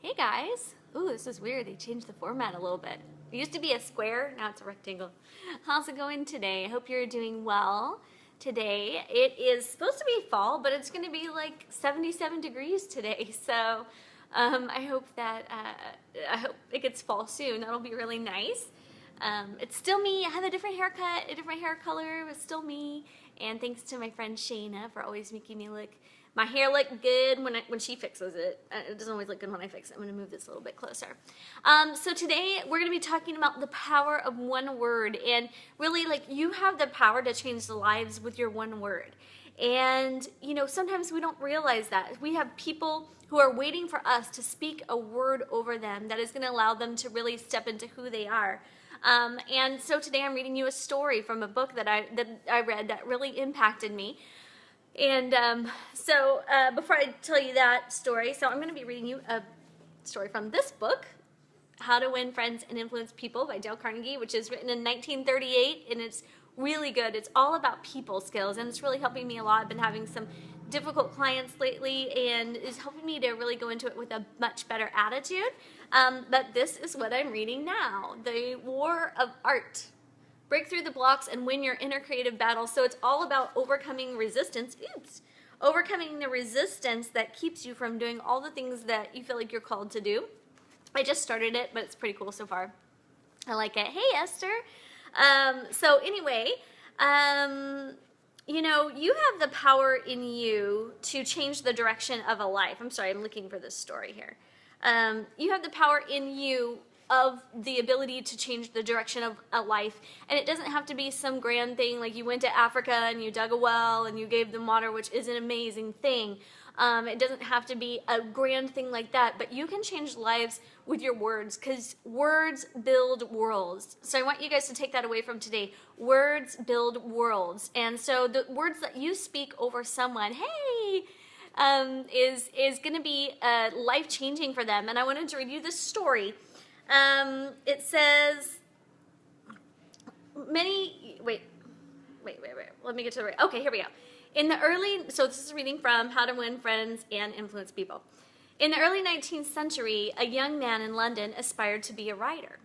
Hey guys! Ooh, this is weird. They changed the format a little bit. It used to be a square, now it's a rectangle. How's it going today? I hope you're doing well. Today, it is supposed to be fall, but it's going to be like 77 degrees today. So I hope I hope it gets fall soon. That'll be really nice. It's still me. I have a different haircut, a different hair color, but still me. And thanks to my friend Shayna for always making me my hair look good when she fixes it. It doesn't always look good when I fix it. I'm going to move this a little bit closer. So today we're going to be talking about the power of one word, and really, you have the power to change the lives with your one word. And sometimes we don't realize that we have people who are waiting for us to speak a word over them that is going to allow them to really step into who they are. And so today I'm reading you a story from a book that I read that really impacted me. And before I tell you that story, so I'm going to be reading you a story from this book, How to Win Friends and Influence People by Dale Carnegie, which is written in 1938, and it's really good. It's all about people skills, and it's really helping me a lot. I've been having some difficult clients lately, and it's helping me to really go into it with a much better attitude. But this is what I'm reading now, The War of Art. Break through the blocks and win your inner creative battle. So it's all about overcoming resistance. Overcoming the resistance that keeps you from doing all the things that you feel like you're called to do. I just started it, but it's pretty cool so far. I like it. Hey, Esther. So anyway, you have the power in you to change the direction of a life. I'm sorry, I'm looking for this story here. You have the power in you of the ability to change the direction of a life. And it doesn't have to be some grand thing like you went to Africa and you dug a well and you gave them water, which is an amazing thing. It doesn't have to be a grand thing like that, but you can change lives with your words, because words build worlds. So I want you guys to take that away from today. Words build worlds. And so the words that you speak over someone, hey, is going to be life-changing for them. And I wanted to read you this story. It says, wait, let me get to the right, okay, here we go. So this is reading from How to Win Friends and Influence People. In the early 19th century, a young man in London aspired to be a writer.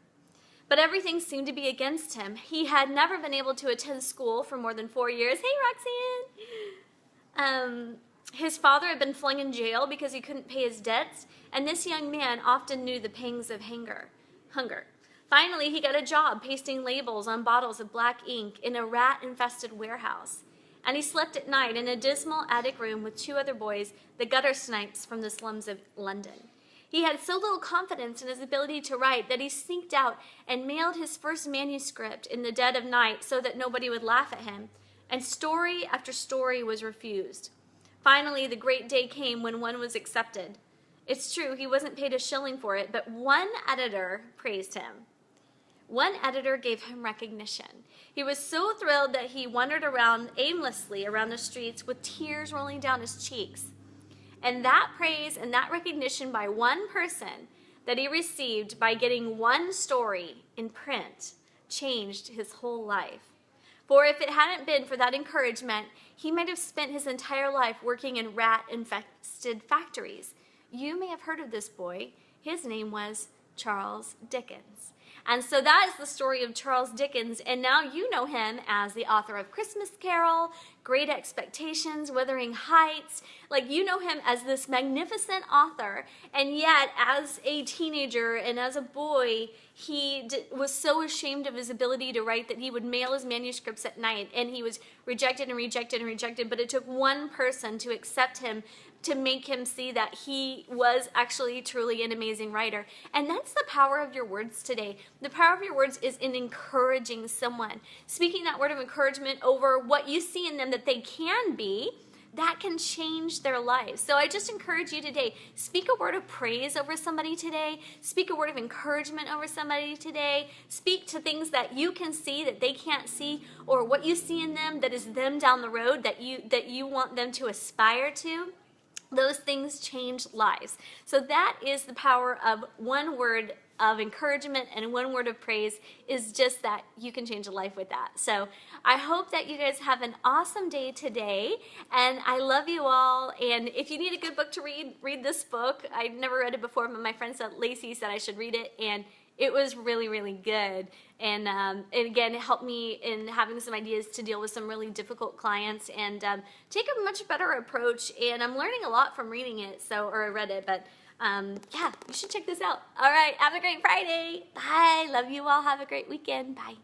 But everything seemed to be against him. He had never been able to attend school for more than 4 years. Hey, Roxanne! His father had been flung in jail because he couldn't pay his debts, and this young man often knew the pangs of hunger. Finally, he got a job pasting labels on bottles of black ink in a rat-infested warehouse. And he slept at night in a dismal attic room with 2 other boys, the gutter snipes from the slums of London. He had so little confidence in his ability to write that he sneaked out and mailed his first manuscript in the dead of night so that nobody would laugh at him. And story after story was refused. Finally, the great day came when one was accepted. It's true, he wasn't paid a shilling for it, but one editor praised him. One editor gave him recognition. He was so thrilled that he wandered around aimlessly around the streets with tears rolling down his cheeks. And that praise and that recognition by one person that he received by getting one story in print changed his whole life. For if it hadn't been for that encouragement, he might have spent his entire life working in rat-infested factories. You may have heard of this boy. His name was Charles Dickens. And so that is the story of Charles Dickens, and now you know him as the author of Christmas Carol, Great Expectations, Wuthering Heights. You know him as this magnificent author, and yet as a teenager and as a boy, he was so ashamed of his ability to write that he would mail his manuscripts at night, and he was rejected and rejected and rejected, but it took one person to accept him, to make him see that he was actually truly an amazing writer. And that's the power of your words today. The power of your words is in encouraging someone. Speaking that word of encouragement over what you see in them that they can be, that can change their lives. So I just encourage you today, speak a word of praise over somebody today. Speak a word of encouragement over somebody today. Speak to things that you can see that they can't see, or what you see in them that is them down the road that you want them to aspire to. those things change lives. So that is the power of one word of encouragement and one word of praise, is just that you can change a life with that. So I hope that you guys have an awesome day today, and I love you all. And if you need a good book to read this book. I'd never read it before, but my friend Lacey said I should read it, and it was really, really good. And again, it helped me in having some ideas to deal with some really difficult clients and take a much better approach. And I'm learning a lot from reading it, or I read it, but yeah, you should check this out. All right, have a great Friday. Bye. Love you all. Have a great weekend. Bye.